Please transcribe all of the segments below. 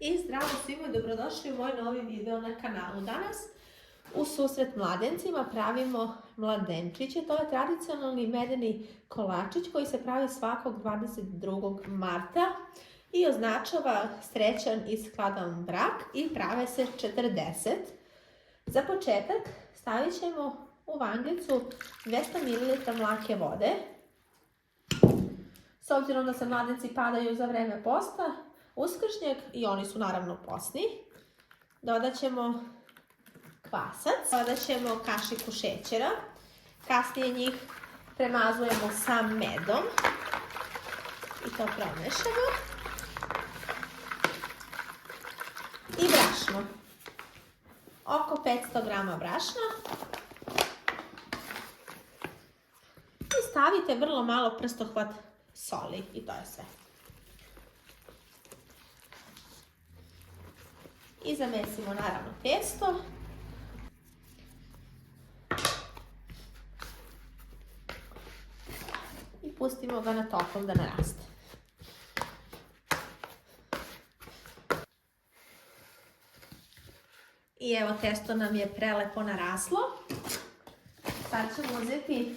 I zdravo svima i dobrodošli u moj novi video na kanalu. Danas u susret mladencima pravimo mladenčiće. To je tradicionalni medeni kolačić koji se pravi svakog 22. marta i označava srećan i skladan brak i prave se 40. Za početak stavit ćemo u vanglicu 200 ml mlake vode. S obzirom da se mladenci padaju za vreme posta, uskršnjeg, i oni su naravno posni, dodat ćemo kvasac, dodat ćemo kašiku šećera, kasnije njih premazujemo sa medom i to promešamo. I brašno, oko 500 g brašna. I stavite vrlo malo prstohvat soli i to je sve. I zamesimo naravno testo. I pustimo ga na toplom da naraste. I evo, testo nam je prelepo naraslo. Sad ćemo uzeti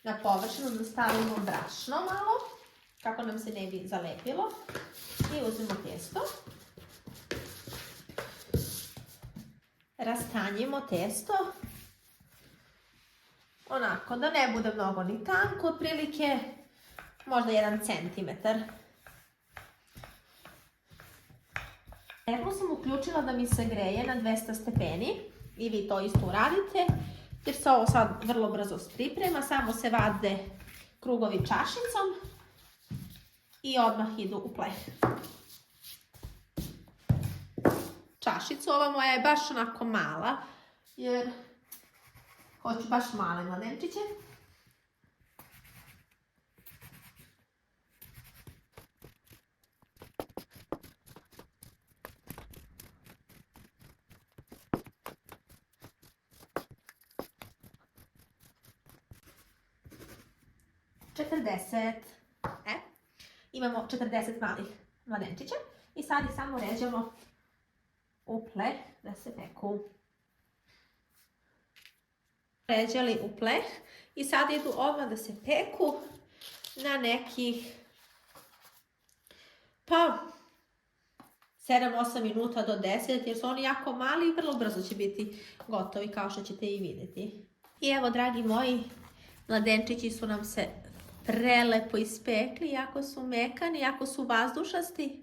na površinu da stavimo brašno malo, kako nam se ne bi zalepilo. I uzmemo testo. Rastanjimo testo, onako da ne bude mnogo ni tanko, otprilike možda 1 cm. Termo sam uključila da mi se greje na 200 stepeni i vi to isto uradite, jer se ovo sad vrlo brzo priprema, samo se vade krugovi čašicom i odmah idu u pleh. Čašicu, ova moja je baš onako mala, jer hoću baš male mladenčiće. Imamo 40 malih mladenčića i sad ih samo ređamo u pleh da se peku. Ređali u pleh i sad idu odmah da se peku na nekih 7-8 minuta do 10, jer su oni jako mali i vrlo brzo će biti gotovi, kao što ćete i vidjeti. I evo, dragi moji, mladenčići su nam se prelepo ispekli, jako su mekani, jako su vazdušasti.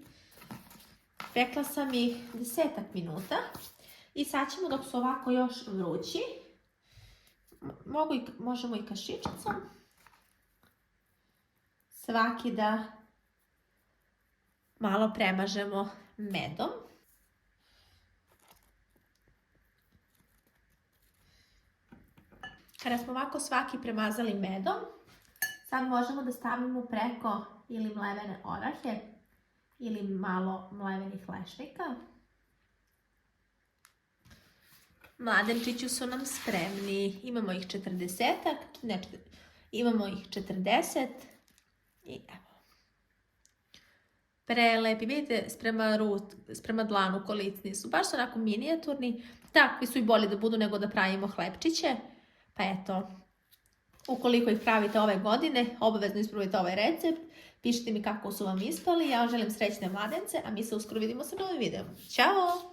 Pekla sam ih 10 minuta i sad ćemo, dok su ovako još vrući, možemo i kašičicom svaki da malo premažemo medom. Kada smo ovako svaki premazali medom, sad možemo da stavimo preko ili mlevene orahe ili malo mlevenih lešnika. Mladenčići su nam spremni. Imamo ih 40-ak, imamo ih 40 i evo. Prelepi, vidite, sprema dlanu kolicni su, baš su onako minijaturni. Takvi su i bolje da budu nego da pravimo hlebčiće. Pa eto, ukoliko ih pravite ove godine, obavezno isprobajte ovaj recept. Pišite mi kako su vam ispali. Ja vam želim srećne mladence, a mi se uskoro vidimo sa novim videom. Ćao!